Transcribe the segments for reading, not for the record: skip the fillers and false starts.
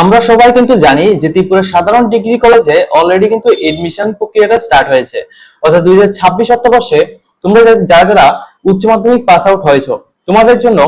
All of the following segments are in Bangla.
আমরা সবাই কিন্তু জানি যে ত্রিপুরা সাধারণ ডিগ্রি কলেজে অলরেডি কিন্তু এডমিশন প্রক্রিয়াটা স্টার্ট হয়েছে। অর্থাৎ 2026 অর্থবর্ষে তোমরা যারা যারা উচ্চ মাধ্যমিক পাস আউট হয়েছো, তোমাদের জন্য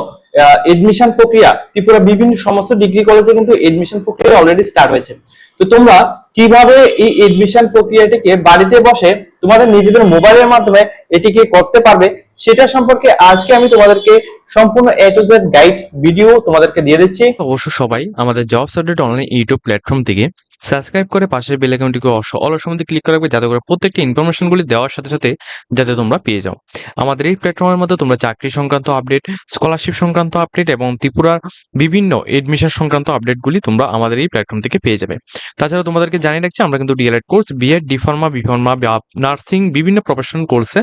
এডমিশন প্রক্রিয়া ত্রিপুরা বিভিন্ন সমস্ত ডিগ্রি কলেজে কিন্তু এডমিশন প্রক্রিয়া অলরেডি স্টার্ট হয়েছে। তো তোমরা কিভাবে এই এডমিশন প্রক্রিয়াটিকে বাড়িতে বসে তোমাদের নিজেদের মোবাইলের মাধ্যমে এটিকে করতে পারবে, সেটা সম্পর্কে আজকে আমি তোমাদেরকে সম্পূর্ণ এ টু জেড গাইড ভিডিও তোমাদেরকে দিয়ে দিচ্ছি। অবশ্য সবাই আমাদের jobs update online YouTube platform থেকে সাবস্ক্রাইব করে পাশের বেল আইকনটিকে অলস মধ্যে ক্লিক করে রাখবে, যাতে করে প্রত্যেকটি ইনফরমেশনগুলি দেওয়ার সাথে সাথে যাতে তোমরা পেয়ে যাও। আমাদের এই প্ল্যাটফর্মের মধ্যে তোমরা চাকরি সংক্রান্ত আপডেট, স্কলারশিপ সংক্রান্ত আপডেট এবং ত্রিপুরার বিভিন্ন এডমিশন সংক্রান্ত আপডেটগুলি তোমরা আমাদের এই প্ল্যাটফর্ম থেকে পেয়ে যাবে। তাছাড়া তোমাদেরকে জানিয়ে রাখছি, আমরা কিন্তু ডিএলএড কোর্স, বিএড, ডিফার্মা, বিফার্মা, নার্সিং, বিভিন্ন প্রফেশনাল কোর্সে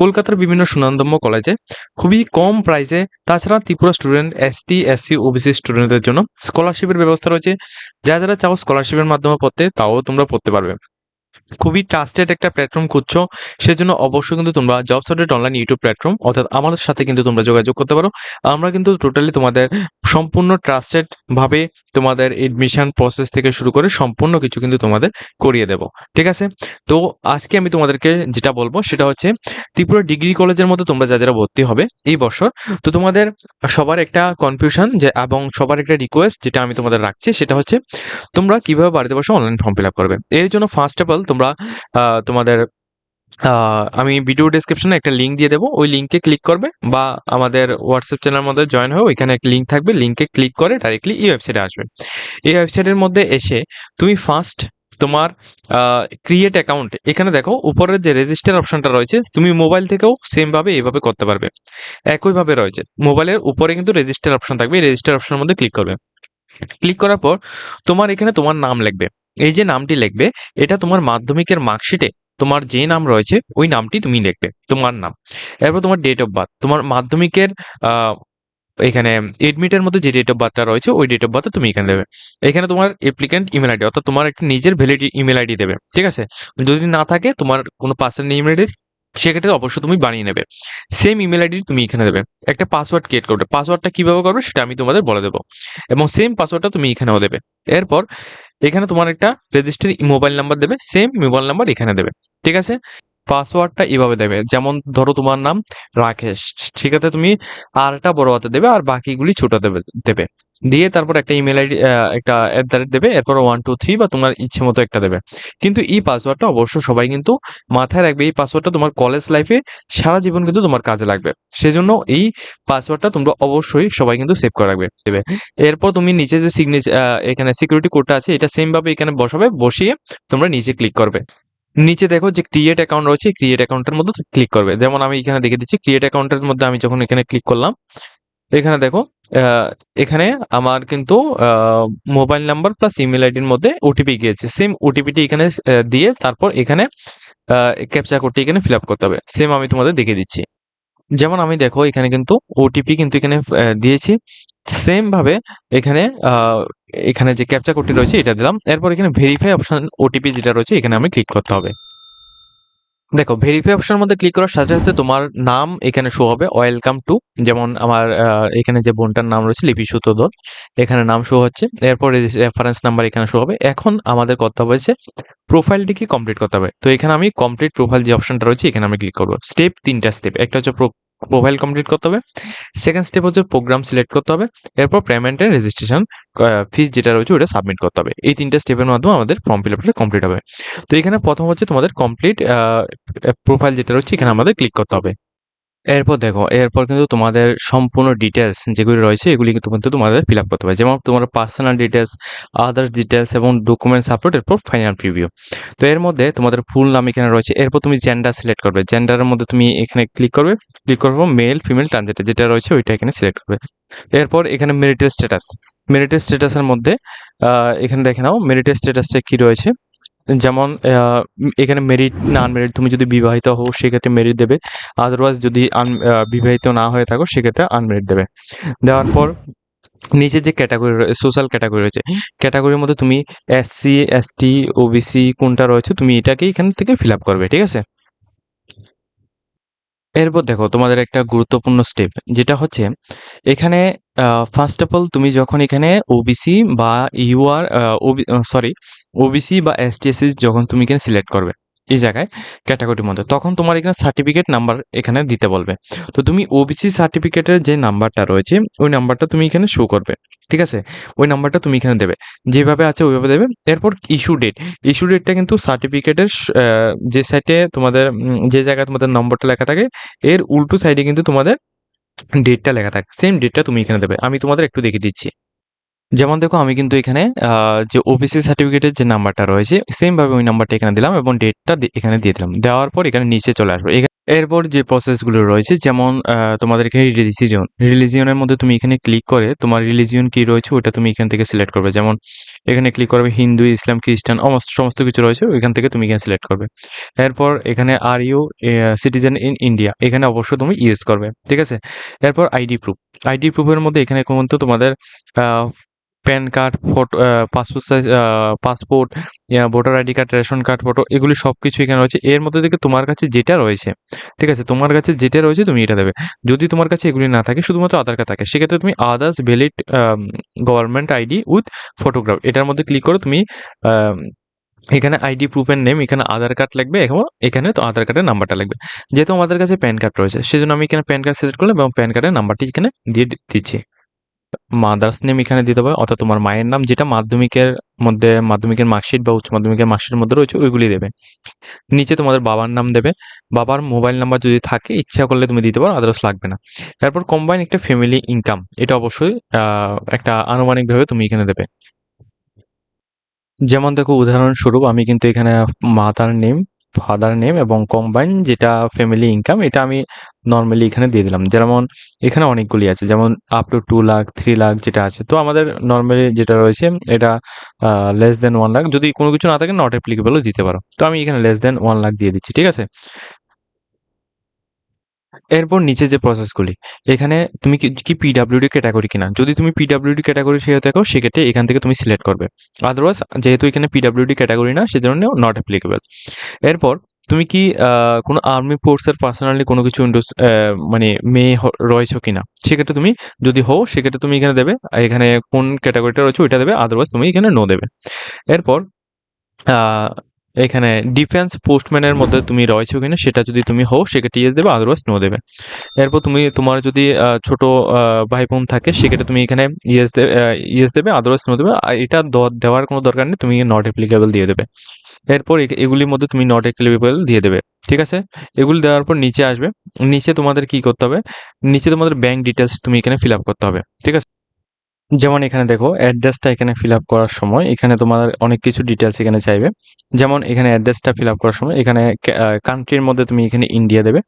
কলকাতার বিভিন্ন সুনামধন্য কলেজে খুবই কম প্রাইসে, তাছাড়া Tripura student, ST, SC, OBC স্টুডেন্টদের জন্য স্কলারশিপের ব্যবস্থা রয়েছে। যারা চাও স্কলারশিপের মাধ্যমে পড়তে, তাও তোমরা পড়তে পারবে। খুবই ট্রাস্টেড একটা প্ল্যাটফর্ম খুঁজছো, সেজন্য অবশ্যই কিন্তু তোমরা jobs update online YouTube platform অর্থাৎ আমাদের সাথে কিন্তু তোমরা যোগাযোগ করতে পারো। আমরা কিন্তু টোটালি তোমাদের সম্পূর্ণ ট্রাস্টেড ভাবে তোমাদের এডমিশন প্রসেস থেকে শুরু করে সম্পূর্ণ কিছু কিন্তু তোমাদের করিয়ে দেব। ঠিক আছে, তো আজকে আমি তোমাদেরকে যেটা বলবো সেটা হচ্ছে ত্রিপুরা ডিগ্রি কলেজের মধ্যে তোমরা যারা ভর্তি হবে এই বছর, তো তোমাদের সবার একটা কনফিউশন যে এবং সবার একটা রিকোয়েস্ট যেটা আমি তোমাদের রাখছি, সেটা হচ্ছে তোমরা কিভাবে বাড়িতে বসে অনলাইন ফর্ম ফিল আপ করবে। এর জন্য ফার্স্ট অফ অল তোমরা তোমাদের আমি ভিডিও ডেসক্রিপশনে একটা লিঙ্ক দিয়ে দেবো, ওই লিঙ্কে ক্লিক করবে বা আমাদের হোয়াটসঅ্যাপ চ্যানেলের মধ্যে জয়েন হয়ে ওইখানে একটা লিঙ্ক থাকবে, লিঙ্কে ক্লিক করে ডাইরেক্টলি এই ওয়েবসাইটে আসবে। এই ওয়েবসাইটের মধ্যে এসে তুমি ফার্স্ট তোমার ক্রিয়েট অ্যাকাউন্ট, এখানে দেখো উপরের যে রেজিস্টার অপশনটা রয়েছে, তুমি মোবাইল থেকেও সেম ভাবে এইভাবে করতে পারবে। একইভাবে রয়েছে মোবাইলের উপরে কিন্তু রেজিস্টার অপশন থাকবে, এই রেজিস্টার অপশনের মধ্যে ক্লিক করবে। ক্লিক করার পর তোমার এখানে তোমার নাম লিখবে। এই যে নামটি লিখবে, এটা তোমার মাধ্যমিকের মার্কশিটে তোমার যে নাম রয়েছে ওই নামটি তুমি লিখবে, তোমার নাম। এরপর তোমার ডেট অফ বার্থ, তোমার মাধ্যমিকের আহ, এখানে এডমিটের মধ্যে যে ডেট অফ বার্থটা রয়েছে ওই ডেট অফ বার্থ তুমি এখানে দেবে। এখানে তোমার অ্যাপ্লিক্যান্ট ইমেল আইডি অর্থাৎ তোমার একটা নিজের ভ্যালিড ইমেল আইডি দেবে। ঠিক আছে, যদি না থাকে তোমার কোনো পার্সোনাল ইমেল আইডি, সেক্ষেত্রে অবশ্যই তুমি বানিয়ে নেবে। সেম ইমেল আইডি তুমি এখানে দেবে। একটা পাসওয়ার্ড ক্রিয়েট করবে, পাসওয়ার্ডটা কিভাবে করবে সেটা আমি তোমাদের বলে দেবো, এবং সেম পাসওয়ার্ডটা তুমি এখানেও দেবে। এরপর এখানে তোমার একটা রেজিস্টার মোবাইল নাম্বার দেবে, সেম মোবাইল নাম্বার এখানে দেবে। ঠিক আছে, পাসওয়ার্ডটা এভাবে দেবে, যেমন ধরো তোমার নাম রাকেশ, ঠিক আছে, তুমি আরটা বড় হাতে দেবে আর বাকিগুলি ছোট দেবে দেবে দিয়ে তারপর একটা ইমেল আইডি, একটা @, দেবে, এরপর 123 বা তোমার ইচ্ছে মতো একটা দেবে। কিন্তু এই পাসওয়ার্ডটা অবশ্য সবাই কিন্তু মাথায় রাখবে, এই পাসওয়ার্ডটা তোমার কলেজ লাইফে সারা জীবন কিন্তু তোমার কাজে লাগবে। সেজন্য এই পাসওয়ার্ডটা তোমরা অবশ্যই সবাই কিন্তু সেভ করে রাখবে দেবে। এরপর তুমি নিচে যে সিগনেচার, এখানে সিকিউরিটি কোডটা আছে, এটা সেম ভাবে এখানে বসাবে, বসিয়ে তোমরা নিচে ক্লিক করবে। নিচে দেখো যে ক্রিয়েট অ্যাকাউন্ট রয়েছে, ক্রিয়েট অ্যাকাউন্টের মধ্যে ক্লিক করবে। যেমন আমি এখানে দেখে দিচ্ছি, ক্রিয়েট অ্যাকাউন্টের মধ্যে আমি যখন এখানে ক্লিক করলাম, এখানে দেখো এখানে আমার কিন্তু মোবাইল নাম্বার প্লাস ইমেল আইডির মধ্যে ওটিপি গিয়েছে। সেম ওটিপিটি এখানে দিয়ে তারপর এখানে ক্যাপচা কোডটি এখানে ফিল আপ করতে হবে। সেম আমি তোমাদের দেখিয়ে দিচ্ছি। যেমন আমি দেখো এখানে কিন্তু ওটিপি কিন্তু এখানে দিয়েছি। সেম ভাবে এখানে এখানে যে ক্যাপচা কোডটি রয়েছে এটা দিলাম। এরপর এখানে ভেরিফাই অপশন ওটিপি যেটা রয়েছে এখানে আমি ক্লিক করতে হবে। দেখো ভেরিফাই অপশনের মধ্যে ক্লিক করার সাথে সাথে তোমার নাম এখানে শো হবে, ওয়েলকাম টু, যেমন আমার এখানে যে বোনটার নাম রয়েছে লিপি সূত্রধর, এখানে নাম শো হচ্ছে। এরপর রেফারেন্স নাম্বার এখানে শো হবে। এখন আমাদের করতে হবে যে প্রোফাইলটিকে কমপ্লিট করতে হবে। তো এখানে আমি কমপ্লিট প্রোফাইল যে অপশনটা রয়েছে এখানে আমি ক্লিক করবো। স্টেপ তিনটা স্টেপ, একটা হচ্ছে প্রোফাইল কমপ্লিট করতে হবে, সেকেন্ড স্টেপ হচ্ছে প্রোগ্রাম সিলেক্ট করতে হবে, এরপর পেমেন্ট এন্ড রেজিস্ট্রেশন ফিস যেটা রয়েছে ওটা সাবমিট করতে হবে। এই তিনটা স্টেপের মাধ্যমে আমাদের ফর্ম ফিল আপটা কমপ্লিট হবে। তো এখানে প্রথম হচ্ছে তোমাদের কমপ্লিট প্রোফাইল যেটা রয়েছে এখানে আমাদের ক্লিক করতে হবে। এরপর দেখো, এরপর কিন্তু তোমাদের সম্পূর্ণ ডিটেলস যেগুলি রয়েছে এগুলি কিন্তু তোমাদের ফিল আপ করতে হবে, যেমন তোমার পার্সোনাল ডিটেলস, আদার্স ডিটেলস এবং ডকুমেন্টস আপলোড, এরপর ফাইনাল প্রিভিউ। তো এর মধ্যে তোমাদের ফুল নাম এখানে রয়েছে। এরপর তুমি জেন্ডার সিলেক্ট করবে, জেন্ডারের মধ্যে তুমি এখানে ক্লিক করবে, ক্লিক করবো মেল ফিমেল ট্রান্সজেন্ডার যেটা রয়েছে ওইটা এখানে সিলেক্ট করবে। এরপর এখানে মেরিটাল স্ট্যাটাস, মেরিটাল স্ট্যাটাসের মধ্যে এখানে দেখে নাও মেরিটাল স্ট্যাটাসটা কি রয়েছে। যেমন এখানে মেরিট না আনমেরিট, তুমি যদি বিবাহিত হও সেক্ষেত্রে মেরিট দেবে, আদারওয়াইজ যদি বিবাহিত না হয়ে থাকো সেক্ষেত্রে আনমেরিট দেবে। দেওয়ার পর নিচে যে ক্যাটাগরি সোশ্যাল ক্যাটাগরি রয়েছে, ক্যাটাগরির মধ্যে তুমি এসসি, এসটি, ওবিসি কোনটা রয়েছে তুমি এটাকে এখান থেকে ফিল আপ করবে। ঠিক আছে, এরপর দেখো তোমাদের একটা গুরুত্বপূর্ণ স্টেপ যেটা হচ্ছে এখানে ফার্স্ট অফ অল তুমি যখন এখানে ওবিসি বা ইউআর সরি ওবিসি বা এসটিএসসি যখন তুমি এখানে সিলেক্ট করবে এই জায়গায় ক্যাটাগরির মধ্যে তখন তোমার এখানে সার্টিফিকেট নাম্বার এখানে দিতে বলবে। তো তুমি ওবিসি সার্টিফিকেটের যে নাম্বারটা রয়েছে ওই নাম্বারটা তুমি এখানে শো করবে, ঠিক আছে? ওই নাম্বারটা তুমি এখানে দেবে, যেভাবে আছে ওইভাবে দেবে। এরপর ইস্যু ডেটটা কিন্তু সার্টিফিকেটের যে সাইটে তোমাদের যে জায়গায় তোমাদের নম্বরটা লেখা থাকে এর উল্টো সাইডে কিন্তু তোমাদের ডেটটা লেখা থাকে, সেম ডেটটা তুমি এখানে দেবে। আমি তোমাদের একটু দেখিয়ে দিচ্ছি। যেমন দেখো আমি কিন্তু এখানে যে ওবিসি সার্টিফিকেটের যে নাম্বারটা রয়েছে সেম ভাবে ওই নাম্বারটা এখানে দিলাম এবং ডেটটা এখানে দিয়ে দিলাম। দেওয়ার পর এখানে নিচে চলে আসবে। এরপর যে প্রসেসগুলো রয়েছে যেমন তোমাদের এখানে রিলিজিয়নের মধ্যে তুমি এখানে ক্লিক করে তোমার রিলিজিয়ন কি রয়েছে ওটা তুমি এখান থেকে সিলেক্ট করবে। যেমন এখানে ক্লিক করবে হিন্দু, ইসলাম, খ্রিস্টান সমস্ত কিছু রয়েছে ওইখান থেকে তুমি এখানে সিলেক্ট করবে। এরপর এখানে are you citizen in India, এখানে অবশ্যই তুমি ইউজ করবে, ঠিক আছে? এরপর আইডি প্রুফের মধ্যে এখানে কিন্তু তোমাদের আহ, PAN card, photo, passport size passport, voter ID card, ration card, photo এগুলি সব কিছু এখানে রয়েছে। এর মধ্যে থেকে তোমার কাছে যেটা রয়েছে, ঠিক আছে? তোমার কাছে যেটা রয়েছে তুমি এটা দেবে। যদি তোমার কাছে এগুলি না থাকে শুধুমাত্র আধার কার্ড থাকে সেক্ষেত্রে তুমি others valid government ID with photograph এটার মধ্যে ক্লিক করে তুমি আম, এখানে আইডি প্রুফের নেম এখানে আধার কার্ড লাগবে এবং এখানে তো আধার কার্ডের নাম্বারটা লাগবে। যেহেতু আমাদের কাছে প্যান কার্ড রয়েছে সেজন্য আমি এখানে প্যান কার্ড সিলেক্ট করলাম এবং প্যান কার্ডের নাম্বারটি এখানে দিয়ে দিচ্ছি। মাদার্স নেম এখানে দিতে হবে অর্থাৎ তোমার মায়ের নাম যেটা মাধ্যমিকের মধ্যে মাধ্যমিকের মার্কশিট বা উচ্চ মাধ্যমিকের মার্কশিটের মধ্যে রয়েছে ওইগুলি দেবে। নিচে তোমাদের বাবার নাম দেবে, বাবার মোবাইল নাম্বার যদি থাকে ইচ্ছা করলে তুমি দিতে পারো, আদারস লাগবে না। এরপর কম্বাইন একটা ফ্যামিলি ইনকাম এটা অবশ্যই একটা আনুমানিকভাবে তুমি এখানে দেবে। যেমন দেখো উদাহরণস্বরূপ আমি কিন্তু এখানে মাদার নেম, ফাদার নেম এবং কম্বাইন যেটা ফ্যামিলি ইনকাম এটা আমি নর্মালি এখানে দিয়ে দিলাম। যেমন এখানে অনেকগুলি আছে যেমন আপ টু 2 লাখ, 3 লাখ যেটা আছে। তো আমাদের নর্মালি যেটা রয়েছে এটা লেস দেন 1 লাখ, যদি কোনো কিছু না থাকে নট অ্যাপ্লিকেবলও দিতে পারো। তো আমি এখানে লেস দেন 1 লাখ দিয়ে দিচ্ছি, ঠিক আছে? এরপর নিচে যে প্রসেসগুলি এখানে তুমি কি পিডাব্লিউডি ক্যাটাগরি কিনা, যদি তুমি পিডাব্লিউডি ক্যাটাগরি হয়ে থাকো সেক্ষেত্রে এখান থেকে তুমি সিলেক্ট করবে। আদারওয়াইজ যেহেতু এখানে পিডাব্লিউডি ক্যাটাগরি না সেজন্য নট অ্যাপ্লিকেবল। এরপর তুমি কি কোনো আর্মি ফোর্সের পার্সোনালি কোনো কিছু মানে মেয়ে রয়েছো কিনা, সেক্ষেত্রে তুমি যদি হও সেক্ষেত্রে তুমি এখানে দেবে, এখানে কোন ক্যাটাগরিটা রয়েছে ওইটা দেবে, আদারওয়াইজ তুমি এখানে নো দেবে। এরপর আহ, এখানে ডিফেন্স পোস্টম্যানের মধ্যে তুমি রয়েছো কিনা সেটা যদি তুমি হও সেক্ষেত্রে ইয়েস দেবে, আদারওয়াইজ নো দেবে। এরপর তুমি তোমার যদি ছোট ভাই বোন থাকে সেক্ষেত্রে তুমি এখানে ইয়েস দেবে, আদারওয়াইজ নো দেবে। আর এটা দেওয়ার কোনো দরকার নেই, তুমি নট অ্যাপ্লিকেবল দিয়ে দেবে। এরপর এগুলির মধ্যে তুমি নট অ্যাপ্লিকেবল দিয়ে দেবে, ঠিক আছে? এগুলি দেওয়ার পর নিচে আসবে। নিচে তোমাদের কি করতে হবে, নিচে তোমাদের ব্যাংক ডিটেলস তুমি এখানে ফিল আপ করতে হবে, ঠিক আছে? যেমন এখানে দেখো অ্যাড্রেসটা এখানে ফিল আপ করার সময় এখানে তোমার অনেক কিছু ডিটেলস এখানে চাইবে। যেমন এখানে অ্যাড্রেসটা ফিল আপ করার সময় এখানে কান্ট্রির মধ্যে তুমি এখানে ইন্ডিয়া দেবে।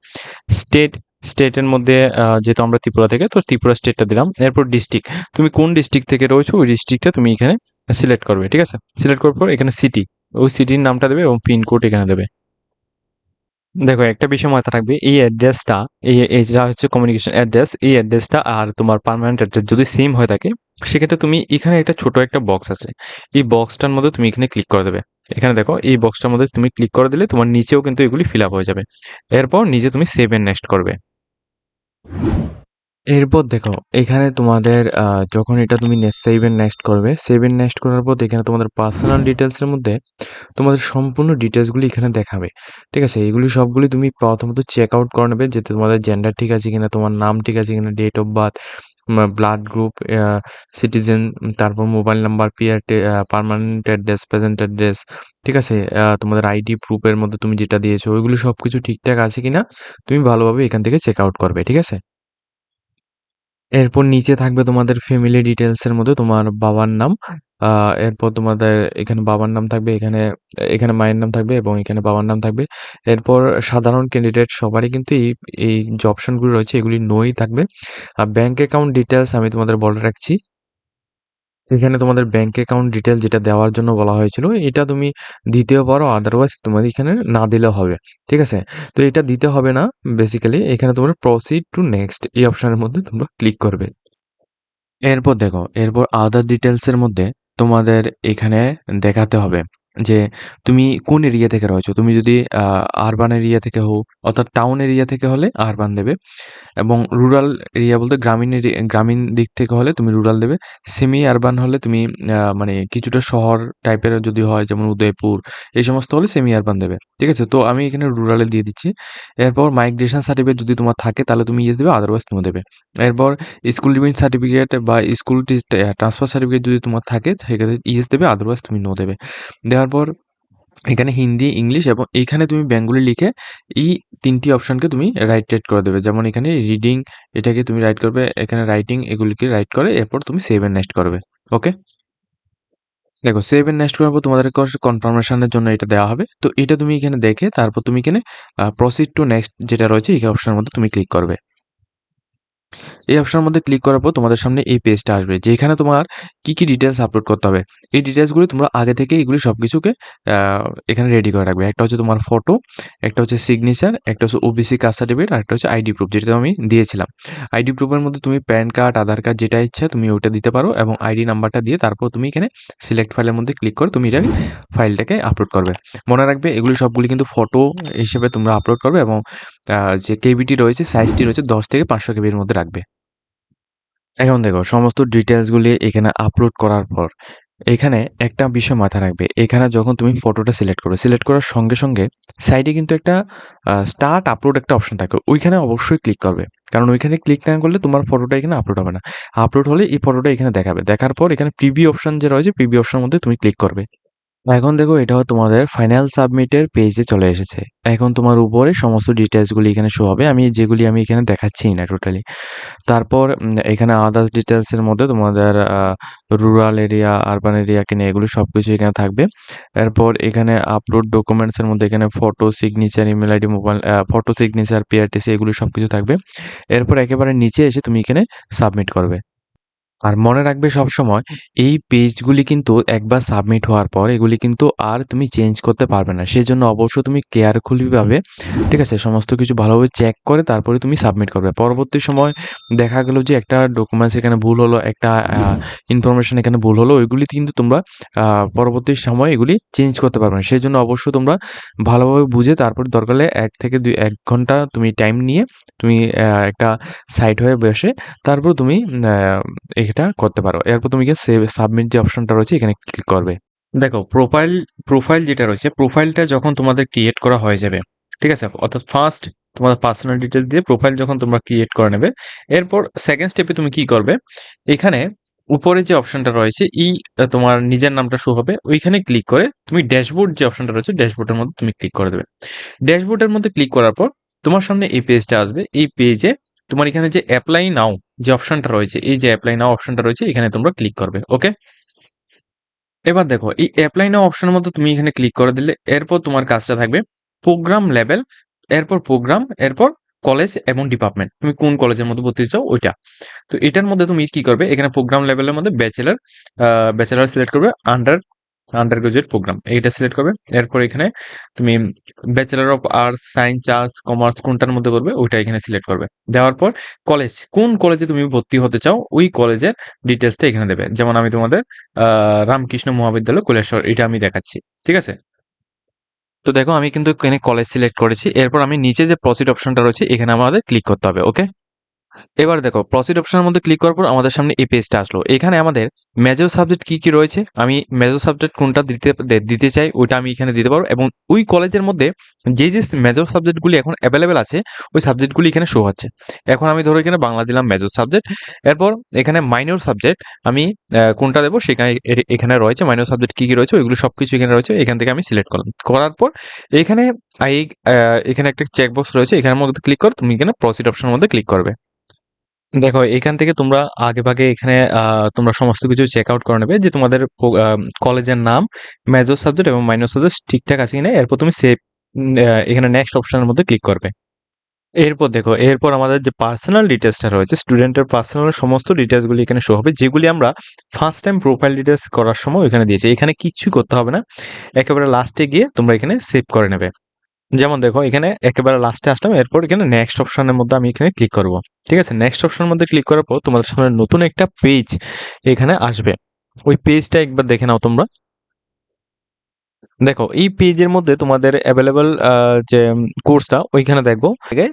স্টেট স্টেটের মধ্যে যেহেতু আমরা ত্রিপুরা থেকে তো ত্রিপুরা স্টেটটা দিলাম। এরপর ডিস্ট্রিক্ট, তুমি কোন ডিস্ট্রিক্ট থেকে রয়েছো ওই ডিস্ট্রিক্টটা তুমি এখানে সিলেক্ট করবে, ঠিক আছে? সিলেক্ট করার পর এখানে সিটি, ওই সিটির নামটা দেবে এবং পিনকোড এখানে দেবে। দেখো একটা বিষয় মাথায় রাখবে, এই অ্যাড্রেসটা এই যা হচ্ছে কমিউনিকেশন অ্যাড্রেস, এই অ্যাড্রেসটা আর তোমার পার্মানেন্ট অ্যাড্রেস যদি সেম হয়ে থাকে সেক্ষেত্রে তুমি এখানে একটা ছোট একটা বক্স আছে, এই বক্সটার মধ্যে তুমি এখানে ক্লিক করে দেবে। এখানে দেখো এই বক্সটার মধ্যে তুমি ক্লিক করে দিলে তোমার নিচেও কিন্তু এগুলি ফিল আপ হয়ে যাবে। এরপর নিজে তুমি সেভ এন্ড নেক্সট করবে। এরপর দেখো এখানে তোমাদের যখন এটা তুমি সেভ এন্ড নেক্সট করবে, সেভ এন্ড নেক্সট করার পর এখানে তোমাদের পার্সোনাল ডিটেলসের মধ্যে তোমাদের সম্পূর্ণ ডিটেলসগুলি এখানে দেখাবে, ঠিক আছে? এগুলি সবগুলি তুমি প্রথমত চেক আউট করে নেবে যে তোমাদের জেন্ডার ঠিক আছে কিনা, তোমার নাম ঠিক আছে কিনা, date of birth, blood group, citizen, তারপর mobile number, permanent address, present address, ঠিক আছে? তোমাদের আইডি প্রুফের মধ্যে তুমি যেটা দিয়েছো ওইগুলো সব কিছু ঠিকঠাক আছে কিনা তুমি ভালোভাবে এখান থেকে চেক আউট করবে, ঠিক আছে? এরপর নিচে থাকবে তোমাদের ফ্যামিলি ডিটেইলস এর মধ্যে তোমার বাবার নাম, এরপর তোমাদের এখানে বাবার নাম থাকবে, এখানে এখানে মায়ের নাম থাকবে এবং এখানে বাবার নাম থাকবে। এরপর সাধারণ ক্যান্ডিডেট সবারই কিন্তু এই যে অপশনগুলো রয়েছে এগুলি নোই থাকবে। আর ব্যাংক অ্যাকাউন্ট ডিটেইলস আমি তোমাদের বলে রাখছি। এখানে তোমাদের ব্যাংক অ্যাকাউন্ট ডিটেইলস যেটা দেওয়ার জন্য বলা হয়েছিল এটা তুমি দিতেও পারো, আদারওয়াইজ তোমাদের এখানে না দিলেও হবে, ঠিক আছে? তো এটা দিতে হবে না, বেসিক্যালি এখানে তোমরা প্রসিড টু নেক্সট এই অপশনের মধ্যে তোমরা ক্লিক করবে। এরপর দেখো এরপর আদার ডিটেলস এর মধ্যে তোমাদের এখানে দেখাতে হবে যে তুমি কোন এরিয়া থেকে রয়েছো। তুমি যদি আরবান এরিয়া থেকে হও, অর্থাৎ টাউন এরিয়া থেকে হলে আরবান দেবে, এবং রুরাল এরিয়া বলতে গ্রামীণ দিক থেকে হলে তুমি রুরাল দেবে। সেমি আরবান হলে তুমি মানে কিছুটা শহর টাইপের যদি হয়, যেমন উদয়পুর এই সমস্ত হলে সেমি আরবান দেবে। ঠিক আছে? তো আমি এখানে রুরালে দিয়ে দিচ্ছি। এরপর মাইগ্রেশন সার্টিফিকেট যদি তোমার থাকে তাহলে তুমি ইয়েস দেবে, আদারওয়াইজ নো দেবে। এরপর স্কুল লিভিং সার্টিফিকেট বা স্কুল ট্রান্সফার সার্টিফিকেট যদি তোমার থাকে সেক্ষেত্রে ইয়েস দেবে, আদারওয়াইজ তুমি নো দেবে। দেওয়ার পর এখানে হিন্দি, ইংলিশ এবং এইখানে তুমি বেঙ্গলি লিখে এই ৩ টি অপশনকে তুমি রাইট করে দেবে। যেমন এখানে রিডিং এটাকে তুমি রাইট করবে, এখানে রাইটিং এগুলিকে রাইট করে এরপর তুমি সেভ এন্ড নেক্সট করবে। ওকে? দেখো সেভ এন্ড নেক্সট করার পর তোমাদের কনফার্মেশনের জন্য এটা দেওয়া হবে। তো এটা তুমি এখানে দেখে তারপর তুমি এখানে প্রসিড টু নেক্সট যেটা রয়েছে এই অপশনের মধ্যে তুমি ক্লিক করবে। এই অপশনের মধ্যে ক্লিক করার পর তোমাদের সামনে এই পেজটা আসবে, যেখানে তোমার কি ডিটেলস আপলোড করতে হবে। এই ডিটেলসগুলি তোমরা আগে থেকে এগুলি সবকিছুকে এখানে রেডি করে রাখবে। একটা হচ্ছে তোমার ফটো, একটা হচ্ছে সিগনেচার, একটা হচ্ছে ওবিসি কাস্ট সার্টিফিকেট, আর একটা হচ্ছে আইডি প্রুফ, যেটা আমি দিয়েছিলাম। আইডি প্রুফের মধ্যে তুমি প্যান কার্ড, আধার কার্ড যেটা ইচ্ছা তুমি ওটা দিতে পারো, এবং আইডি নাম্বারটা দিয়ে তারপর তুমি এখানে সিলেক্ট ফাইলের মধ্যে ক্লিক করে তুমি এটাকে ফাইলটাকে আপলোড করবে। মনে রাখবে এগুলি সবগুলি কিন্তু ফটো হিসেবে তোমরা আপলোড করবে, এবং যে কেবিটি রয়েছে সাইজটি রয়েছে 10 থেকে 500 কেবির মধ্যে রাখবে। এখন দেখো সমস্ত ডিটেইলসগুলি এখানে আপলোড করার পর এখানে একটা বিষয় মাথায় রাখবে। এখানে যখন তুমি ফটোটা সিলেক্ট করার সঙ্গে সাইডে কিন্তু একটা স্টার্ট আপলোড একটা অপশন থাকে। ওইখানে অবশ্যই ক্লিক করবে। কারণ ওইখানে ক্লিক না করলে তোমার ফটোটা এখানে আপলোড হবে না। আপলোড হলে এই ফটোটা এখানে দেখাবে। দেখার পর এখানে প্রিভিউ অপশন যে রয়েছে, প্রিভিউ অপশনের মধ্যে তুমি ক্লিক করবে। এখন দেখো এটাও তোমাদের ফাইনাল সাবমিটের পেজে চলে এসেছে। এখন তোমার উপরে সমস্ত ডিটেইলসগুলি এখানে শো হবে। যেগুলি আমি এখানে দেখাচ্ছি না টোটালি। তারপর এখানে আদার্স ডিটেইলসের মধ্যে তোমাদের রুরাল এরিয়া, আরবান এরিয়া কিনা এগুলো সবকিছু এখানে থাকবে। এরপর এখানে আপলোড ডকুমেন্টসের মধ্যে এখানে photo, signature, email ID, mobile photo, signature, PRTC এগুলো সবকিছু থাকবে। এরপর একেবারে নিচে এসে তুমি এখানে সাবমিট করবে। আর মনে রাখবে সবসময় এই পেজগুলি কিন্তু একবার সাবমিট হওয়ার পর এগুলি কিন্তু আর তুমি চেঞ্জ করতে পারবে না। সেজন্য অবশ্যই তুমি কেয়ারফুলি ভাবে, ঠিক আছে, সমস্ত কিছু ভালোভাবে চেক করে তারপরে তুমি সাবমিট করবে। পরবর্তী সময় দেখা গেল যে একটা ডকুমেন্টস এখানে ভুল হলো, একটা ইনফরমেশন এখানে ভুল হলো, ওইগুলি কিন্তু তোমরা পরবর্তী সময় এগুলি চেঞ্জ করতে পারবে না। সেজন্য অবশ্যই তোমরা ভালোভাবে বুঝে তারপর দরকার হলে ১ থেকে ১ ঘন্টা তুমি টাইম নিয়ে তুমি একটা সাইট হয়ে বসে তারপর তুমি এটা করতে পারো। এরপর তুমি গিয়ে সেভ সাবমিট যে অপশনটা রয়েছে এখানে ক্লিক করবে। দেখো প্রোফাইল যেটা রয়েছে, প্রোফাইলটা যখন তোমাদের ক্রিয়েট করা হয়ে যাবে, ঠিক আছে? অর্থাৎ ফার্স্ট তোমাদের পার্সোনাল ডিটেইলস দিয়ে প্রোফাইল যখন তোমরা ক্রিয়েট করে নেবে, এরপর সেকেন্ড স্টেপে তুমি কি করবে? এখানে উপরে যে অপশনটা রয়েছে তোমার নিজের নামটা শো হবে, ওইখানে ক্লিক করে তুমি ড্যাশবোর্ড যে অপশনটা রয়েছে ড্যাশবোর্ডের মধ্যে তুমি ক্লিক করে দেবে। ড্যাশবোর্ডের মধ্যে ক্লিক করার পর তোমার সামনে এই পেজটা আসবে। এই পেজে তোমার এখানে যে অ্যাপ্লাই নাও যে অপশনটা রয়েছে, এই যে অ্যাপ্লাই নাও অপশনটা রয়েছে এখানে তোমরা ক্লিক করবে। ওকে? এবার দেখো এই অ্যাপ্লাই নাও অপশনের মধ্যে তুমি এখানে ক্লিক করে দিলে এরপর তোমার কাজটা থাকবে প্রোগ্রাম লেভেল, এরপর প্রোগ্রাম, এরপর কলেজ এবং ডিপার্টমেন্ট। তুমি কোন কলেজের মধ্যে ভর্তি চাও ওইটা। তো এটার মধ্যে তুমি কি করবে? এখানে প্রোগ্রাম লেভেলের মধ্যে ব্যাচেলার সিলেক্ট করবে, আন্ডার গ্রাজুয়েট প্রোগ্রাম এইটা সিলেক্ট করবে। এরপর এখানে তুমি bachelor of arts, science, arts, commerce কোনটার মধ্যে করবে ওইটা এখানে সিলেক্ট করবে। দেওয়ার পর কলেজ, কোন কলেজে তুমি ভর্তি হতে চাও ওই কলেজের ডিটেলসটা এখানে দেবে। যেমন আমি তোমাদের রামকৃষ্ণ মহাবিদ্যালয় কৈলাসহর এটা আমি দেখাচ্ছি। ঠিক আছে? তো দেখো আমি কিন্তু এখানে কলেজ সিলেক্ট করেছি। এরপর আমি নিচে যে প্রসিড অপশনটা রয়েছে এখানে আমাদের ক্লিক করতে হবে। ওকে? এবার দেখো প্রসিড অপশনের মধ্যে ক্লিক করার পর আমাদের সামনে এই পেজটা আসলো। এখানে আমাদের মেজর সাবজেক্ট কি রয়েছে, আমি মেজর সাবজেক্ট কোনটা দিতে চাই ওইটা আমি এখানে দিতে পারবো, এবং ওই কলেজের মধ্যে যে মেজর সাবজেক্টগুলি এখন অ্যাভেলেবেল আছে ওই সাবজেক্টগুলি এখানে শো হচ্ছে। এখন আমি ধরো এখানে বাংলা দিলাম মেজর সাবজেক্ট। এরপর এখানে মাইনর সাবজেক্ট আমি কোনটা দেবো সেখানে এখানে রয়েছে মাইনর সাবজেক্ট কি রয়েছে ওইগুলো সবকিছু এখানে রয়েছে। এখান থেকে আমি সিলেক্ট করলাম। করার পর এখানে এখানে একটা চেকবক্স রয়েছে, এখানের মধ্যে ক্লিক করে তুমি এখানে প্রসিড অপশনের মধ্যে ক্লিক করবে। দেখো এখান থেকে তোমরা আগেভাগে এখানে তোমরা সমস্ত কিছু চেক আউট করে নেবে যে তোমাদের কলেজের নাম, মেজর সাবজেক্ট এবং মাইনর সাবজেক্ট ঠিকঠাক আছে কিনা। এরপর তুমি সেভ এখানে নেক্সট অপশনের মধ্যে ক্লিক করবে। এরপর দেখো এরপর আমাদের যে পার্সোনাল ডিটেলসটা রয়েছে, স্টুডেন্টের পার্সোনাল সমস্ত ডিটেলসগুলি এখানে শো হবে, যেগুলি আমরা ফার্স্ট টাইম প্রোফাইল ডিটেলস করার সময় এখানে দিয়েছি। এখানে কিচ্ছু করতে হবে না, একেবারে লাস্টে গিয়ে তোমরা এখানে সেভ করে নেবে। যেমন দেখো এখানে একেবারে লাস্টে আসলাম, এরপর এখানে নেক্সট অপশনের মধ্যে আমি এখানে ক্লিক করব। ঠিক আছে? নেক্সট অপশনের মধ্যে ক্লিক করার পর তোমাদের সামনে নতুন একটা পেজ এখানে আসবে। ওই পেজটা একবার দেখে নাও তোমরা। দেখো এই পেজের মধ্যে তোমাদের অ্যাভেলেবল যে কোর্সটা ওইখানে দেখবো,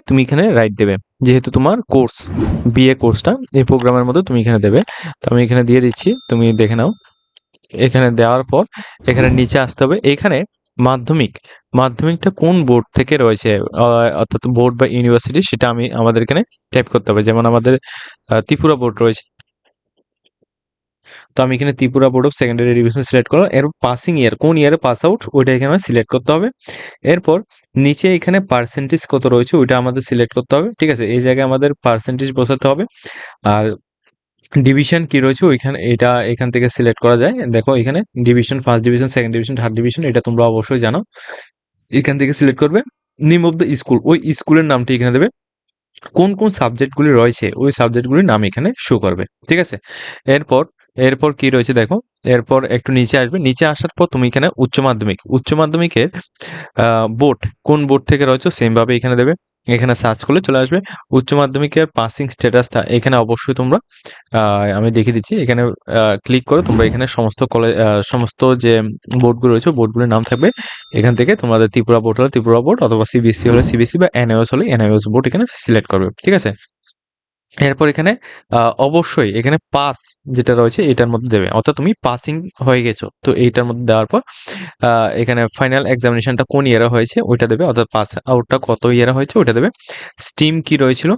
তুমি এখানে রাইট দেবে, যেহেতু তোমার কোর্স বিএ কোর্সটা এই প্রোগ্রামের মধ্যে তুমি এখানে দেবে। তো আমি এখানে দিয়ে দিচ্ছি, তুমি দেখে নাও। এখানে দেওয়ার পর এখানে নিচে আসতে হবে। এখানে মাধ্যমিকটা কোন বোর্ড থেকে রয়েছে, অর্থাৎ বোর্ড বা ইউনিভার্সিটি, সেটা আমাদের এখানে টাইপ করতে হবে। যেমন আমাদের ত্রিপুরা বোর্ড রয়েছে, তো আমি এখানে Tripura board of secondary education select করলাম। এরপর পাসিং ইয়ার, কোন ইয়ারে পাস আউট ওইটা এখানে সিলেক্ট করতে হবে। এরপর নিচে এখানে পার্সেন্টেজ কত রয়েছে ওইটা আমাদের সিলেক্ট করতে হবে, ঠিক আছে। এই জায়গায় আমাদের পার্সেন্টেজ বসাতে হবে। আর ডিভিশন কি রয়েছে ওইখানে, এটা এখান থেকে সিলেক্ট করা যায়। দেখো এখানে division, first division, second division, third division, এটা তোমরা অবশ্যই জানো। এখান থেকে সিলেক্ট করবে। নেম অফ দ্য স্কুল, ওই স্কুলের নামটি এখানে দেবে। কোন কোন সাবজেক্টগুলি রয়েছে ওই সাবজেক্টগুলির নাম এখানে শো করবে, ঠিক আছে। এরপর এরপর কি রয়েছে দেখো, এরপর একটু নিচে আসবে। নিচে আসার পর তুমি এখানে উচ্চ মাধ্যমিকের বোর্ড, কোন বোর্ড থেকে রয়েছে সেম ভাবে এখানে দেবে। এখানে সার্চ করলে চলে আসবে। উচ্চ মাধ্যমিকের পাসিং স্ট্যাটাসটা এখানে অবশ্যই তোমরা, আমি দেখিয়ে দিচ্ছি, এখানে ক্লিক করে তোমরা এখানে সমস্ত কলেজ, সমস্ত যে বোর্ডগুলো রয়েছে বোর্ডগুলোর নাম থাকবে। এখান থেকে তোমাদের ত্রিপুরা বোর্ড হলে ত্রিপুরা বোর্ড, অথবা সিবিএসসি হলে সিবিএসসি, বা এনআইওএস হলে এনআইওএস বোর্ড এখানে সিলেক্ট করবে, ঠিক আছে। এরপর এখানে অবশ্যই এখানে পাস যেটা রয়েছে এটার মধ্যে দেবে, অর্থাৎ তুমি পাসিং হয়ে গেছো। তো এইটার মধ্যে দেওয়ার পর এখানে ফাইনাল এক্সামিনেশনটা কোন ইয়ারে হয়েছে ওইটা দেবে, অর্থাৎ পাস আউটটা কত ইয়ারে হয়েছে ওইটা দেবে। স্ট্রিম কি রয়েছিল,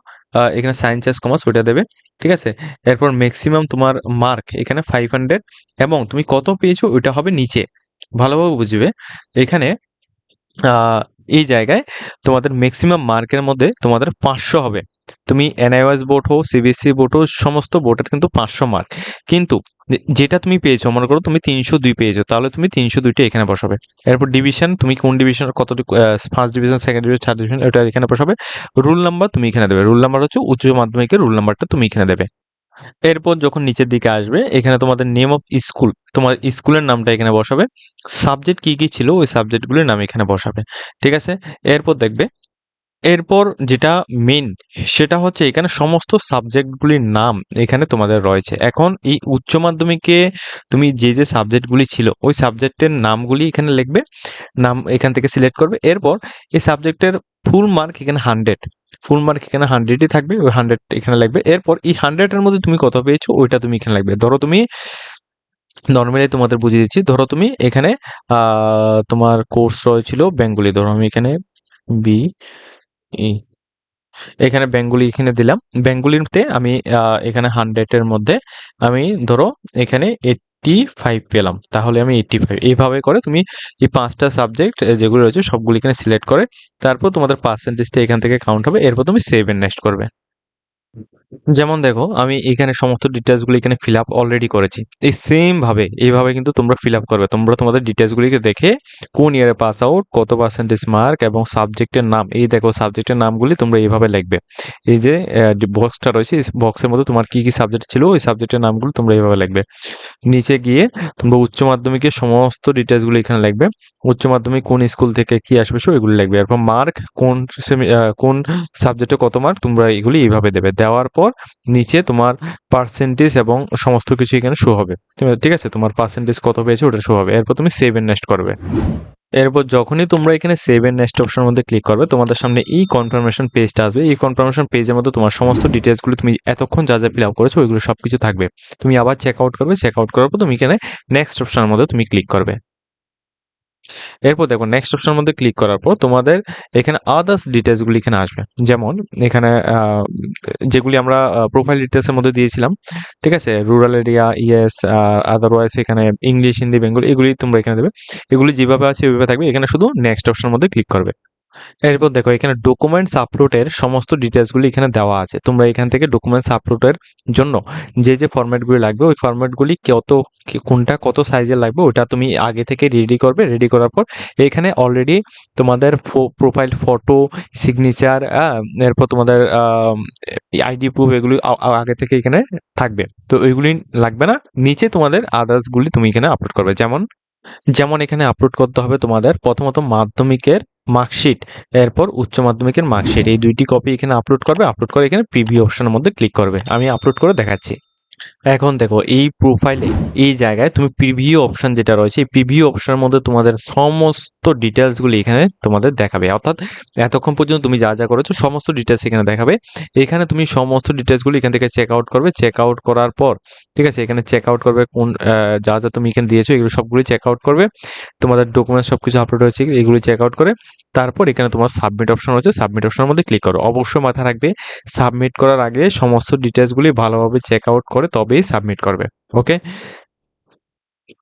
এখানে সায়েন্স অ্যান্ড কমার্স ওইটা দেবে, ঠিক আছে। এরপর ম্যাক্সিমাম তোমার মার্ক এখানে 500, এবং তুমি কত পেয়েছো ওইটা হবে নিচে, ভালোভাবে বুঝবে। এখানে আহ, এই জায়গায় তোমাদের ম্যাক্সিমাম মার্কের মধ্যে তোমাদের 500 হবে। তুমি এনআইওএস বোর্ড হোক, সিবিএসসি বোর্ড হোক, সমস্ত বোর্ডের কিন্তু 500 মার্ক। কিন্তু যেটা তুমি পেয়েছো, মনে করো তুমি 302 পেয়েছো, তাহলে তুমি 302টা এখানে বসাবে। এরপর ডিভিশন, তুমি কোন ডিভিশন কতটুকু, first division, second division, third division, এটা এখানে বসাবে। রুল নাম্বার তুমি এখানে দেবে, রুল নাম্বার হচ্ছে উচ্চ মাধ্যমিকের রুল নাম্বারটা তুমি এখানে দেবে। এরপর যখন নিচের দিকে আসবে এখানে তোমাদের নেম অফ স্কুল, তোমার স্কুলের নামটা এখানে বসাবে। সাবজেক্ট কি কি ছিল ওই সাবজেক্টগুলির নাম এখানে বসাবে, ঠিক আছে। এরপর দেখবে, এরপর যেটা মেইন সেটা হচ্ছে এখানে সমস্ত সাবজেক্টগুলির নাম এখানে তোমাদের রয়েছে। এখন এই উচ্চ মাধ্যমিকে তুমি যে যে সাবজেক্টগুলি ছিল ওই সাবজেক্টের নামগুলি এখানে লিখবে, নাম এখান থেকে সিলেক্ট করবে। এরপর এই সাবজেক্টের ফুল মার্ক এখানে 100, ফুল মার্ক এখানে 100ই থাকবে, ওই 100 এখানে লাগবে। এরপর এই 100-এর মধ্যে তুমি কত পেয়েছো ওইটা তুমি এখানে লাগবে। ধরো তুমি, নর্মালি তোমাদের বুঝিয়ে দিচ্ছি, ধরো তুমি এখানে তোমার কোর্স রয়েছিল বেঙ্গলি, ধরো আমি এখানে বি ই, এখানে বেঙ্গলি এখানে দিলাম। বেঙ্গলিতে আমি এখানে 100-এর মধ্যে আমি ধরো এখানে 85 পেলাম, তাহলে আমি 85, এইভাবে করে তুমি এই 5টা সাবজেক্ট যেগুলো রয়েছে সবগুলো এখানে সিলেক্ট করে তারপর তোমাদের পার্সেন্টেজটা এখান থেকে কাউন্ট হবে। এরপর তুমি সেভ এন্ড নেক্সট করবে। যেমন দেখো আমি এখানে সমস্ত ডিটেলসগুলো এখানে ফিল আপ অলরেডি করেছি। এই সেম ভাবে এইভাবে কিন্তু তোমরা ফিল আপ করবে। তোমরা তোমাদের ডিটেলসগুলিকে দেখে কোন ইয়ারে পাস আউট, কত পার্সেন্টেজ মার্ক এবং সাবজেক্টের নাম, এই দেখো সাবজেক্টের নামগুলি তোমরা এইভাবে লিখবে। এই যে বক্সটা রয়েছে এই বক্সের মধ্যে তোমার কি কি সাবজেক্ট ছিল ওই সাবজেক্টের নামগুলো তোমরা এইভাবে লিখবে। নিচে গিয়ে তোমরা উচ্চ মাধ্যমিকের সমস্ত ডিটেলসগুলো এখানে লিখবে। উচ্চ মাধ্যমিক কোন স্কুল থেকে কি আসবে এগুলো লিখবে। এরপর মার্ক কোন সাবজেক্টে কত মার্ক তোমরা এগুলি এইভাবে দেবে। দেওয়ার পর নিচে তোমার পার্সেন্টেজ এবং সমস্ত কিছু এখানে শো হবে, ঠিক আছে। তোমার পার্সেন্টেজ কত পেয়েছে ওটা শো হবে। এরপর তুমি সেভ এন্ড নেক্সট করবে। এরপর যখনই তোমরা এখানে সেভ এন্ড নেক্সট অপশনের মধ্যে ক্লিক করবে তোমাদের সামনে এই কনফার্মেশন পেজটা আসবে। এই কনফার্মেশন পেজের মধ্যে তোমার সমস্ত ডিটেলসগুলো তুমি এতক্ষণ যা যা ফিল আপ করেছো ওইগুলো সবকিছু থাকবে। তুমি আবার চেক আউট করবে, চেক আউট করার পর তুমি এখানে নেক্সট অপশনের মধ্যে তুমি ক্লিক করবে। এরপর দেখো নেক্সট অপশনের মধ্যে ক্লিক করার পর তোমাদের এখানে আদার্স ডিটেলসগুলি এখানে আসবে। যেমন এখানে যেগুলি আমরা প্রোফাইল ডিটেলসের মধ্যে দিয়েছিলাম, ঠিক আছে, রুরাল এরিয়া, ইয়েস, আদারওয়াইজ এখানে ইংলিশ, হিন্দি, বেঙ্গলি, এগুলি তোমরা এখানে দেবে। এগুলি যেভাবে আছে ওইভাবে থাকবে। এখানে শুধু নেক্সট অপশনের মধ্যে ক্লিক করবে। এরপর দেখো এখানে ডকুমেন্টস আপলোডের সমস্ত ডিটেলসগুলি এখানে দেওয়া আছে। তোমরা এখান থেকে ডকুমেন্টস আপলোডের জন্য যে যে ফরম্যাটগুলি লাগবে ওই ফরম্যাটগুলি কোনটা কত সাইজের লাগবে ওটা তুমি আগে থেকে রেডি করবে। রেডি করার পর এখানে অলরেডি তোমাদের প্রোফাইল ফটো, সিগনেচার, এরপর তোমাদের আইডি প্রুফ, এগুলি আগে থেকে এখানে থাকবে। তো ওইগুলি লাগবে না। নিচে তোমাদের আদার্সগুলি তুমি এখানে আপলোড করবে। যেমন এখানে আপলোড করতে হবে তোমাদের প্রথমত মাধ্যমিকের মার্কশিট, এরপর উচ্চ মাধ্যমিকের মার্কশিট, এই দুইটি কপি এখানে আপলোড করবে। আপলোড করে এখানে প্রিভিউ অপশনের মধ্যে ক্লিক করবে। আমি আপলোড করে দেখাচ্ছি। এখন দেখো এই প্রোফাইলে এই জায়গায় তুমি প্রিভিউ অপশন যেটা রয়েছে, এই প্রিভিউ অপশনের মধ্যে তোমাদের সমস্ত ডিটেলসগুলি এখানে তোমাদের দেখাবে। অর্থাৎ এতক্ষণ পর্যন্ত তুমি যা যা করেছো সমস্ত ডিটেলস এখানে দেখাবে। এখানে তুমি সমস্ত ডিটেলসগুলি এখান থেকে চেক আউট করবে। চেক আউট করার পর ঠিক আছে, এখানে চেক আউট করবে কোন যা যা তুমি এখানে দিয়েছো এগুলো সবগুলি চেক আউট করবে। তোমাদের ডকুমেন্টস সব কিছু আপলোড হয়েছে এগুলি চেক আউট করে তারপর এখানে তোমার সাবমিট অপশন রয়েছে, সাবমিট অপশনের মধ্যে ক্লিক করো। অবশ্যই মাথায় রাখবে সাবমিট করার আগে সমস্ত ডিটেলসগুলি ভালোভাবে চেক আউট করে তবেই সাবমিট করবে। ওকে,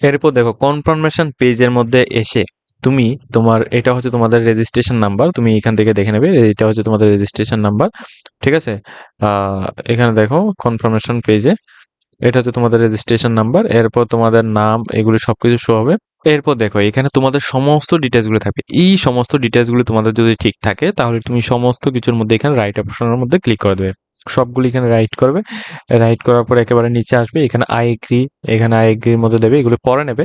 এরপর দেখো কনফার্মেশন পেজের মধ্যে এসে তুমি তোমার এটা হচ্ছে তোমাদের রেজিস্ট্রেশন নাম্বার, তুমি এখান থেকে দেখে নেবে এটা হচ্ছে তোমাদের রেজিস্ট্রেশন নাম্বার। ঠিক আছে, এখানে দেখো কনফার্মেশন পেজে এটা হচ্ছে তোমাদের রেজিস্ট্রেশন নাম্বার, এরপর তোমাদের নাম এগুলি সবকিছু শো হবে। এরপর দেখো এখানে তোমাদের সমস্ত ডিটেলসগুলো থাকবে। এই সমস্ত ডিটেলসগুলো তোমাদের যদি ঠিক থাকে তাহলে তুমি সমস্ত কিছুর মধ্যে এখানে রাইট অপশনের মধ্যে ক্লিক করে দেবে। সবগুলি এখানে রাইট করবে। রাইট করার পর একেবারে নিচে আসবে, এখানে আই এগ্রি, এখানে আই এগ্রির মধ্যে দেবে, এগুলো পরে নেবে।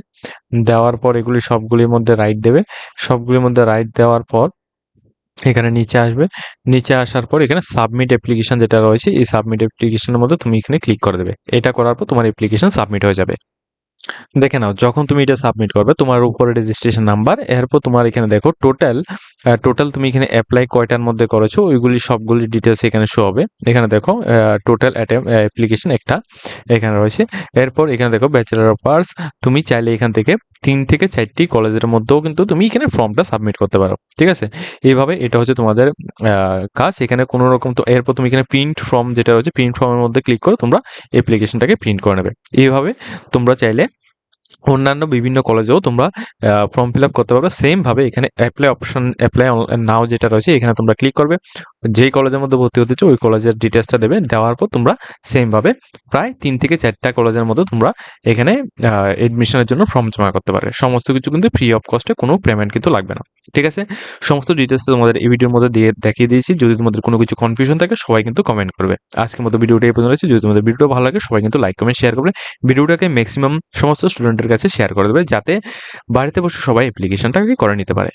দেওয়ার পর এগুলি সবগুলির মধ্যে রাইট দেবে। সবগুলির মধ্যে রাইট দেওয়ার পর এখানে নিচে আসবে। নিচে আসার পর এখানে সাবমিট অ্যাপ্লিকেশন যেটা রয়েছে এই সাবমিট অ্যাপ্লিকেশনের মধ্যে তুমি এখানে ক্লিক করে দেবে। এটা করার পর তোমার অ্যাপ্লিকেশন সাবমিট হয়ে যাবে। দেখে নাও যখন তুমি এটা সাবমিট করবে তোমার উপরে রেজিস্ট্রেশন নাম্বার, এরপর তোমার এখানে দেখো টোটাল তুমি এখানে অ্যাপ্লাই কয়টার মধ্যে করেছো ওইগুলি সবগুলি ডিটেলস এখানে শো হবে। এখানে দেখো টোটাল অ্যাপ্লিকেশন একটা এখানে রয়েছে। এরপর এখানে দেখো ব্যাচেলর অফ আর্টস, তুমি চাইলে এখান থেকে 3 থেকে 4টি কলেজের মধ্যেও কিন্তু তুমি এখানে ফর্মটা সাবমিট করতে পারো। ঠিক আছে, এইভাবে এটা হচ্ছে তোমাদের কাজ। এখানে কোনো রকম তো এরপর তুমি এখানে প্রিন্ট ফর্ম যেটা রয়েছে প্রিন্ট ফর্মের মধ্যে ক্লিক করে তোমরা অ্যাপ্লিকেশনটাকে প্রিন্ট করে নেবে। এইভাবে তোমরা চাইলে অন্যান্য বিভিন্ন কলেজেও তোমরা ফর্ম ফিল আপ করতে পারবে। সেমভাবে এখানে অ্যাপ্লাই নাও যেটা রয়েছে এখানে তোমরা ক্লিক করবে। যেই কলেজের মধ্যে ভর্তি হতে চাও ওই কলেজের ডিটেলসটা দেবে। দেওয়ার পর তোমরা সেমভাবে প্রায় 3 থেকে 4টা কলেজের মধ্যে তোমরা এখানে এডমিশনের জন্য ফর্ম জমা করতে পারবে। সমস্ত কিছু কিন্তু ফ্রি অফ কস্টে, কোনো পেমেন্ট কিন্তু লাগবে না। ঠিক আছে, সমস্ত ডিটেলস তোমাদের এই ভিডিওর মধ্যে দেখিয়ে দিয়েছি। যদি তোমাদের কোনো কিছু কনফিউশন থাকে সবাই কিন্তু কমেন্ট করবে। আজকের মতো ভিডিওটা এই পর্যন্ত রয়েছে। যদি তোমাদের ভিডিওটা ভালো লাগে সবাই কিন্তু লাইক কমেন্ট শেয়ার করবে। ভিডিওটাকে ম্যাক্সিমাম সমস্ত স্টুডেন্টের কাছে শেয়ার করে দেবে যাতে বাড়িতে বসে সবাই অ্যাপ্লিকেশনটাকে করে নিতে পারে।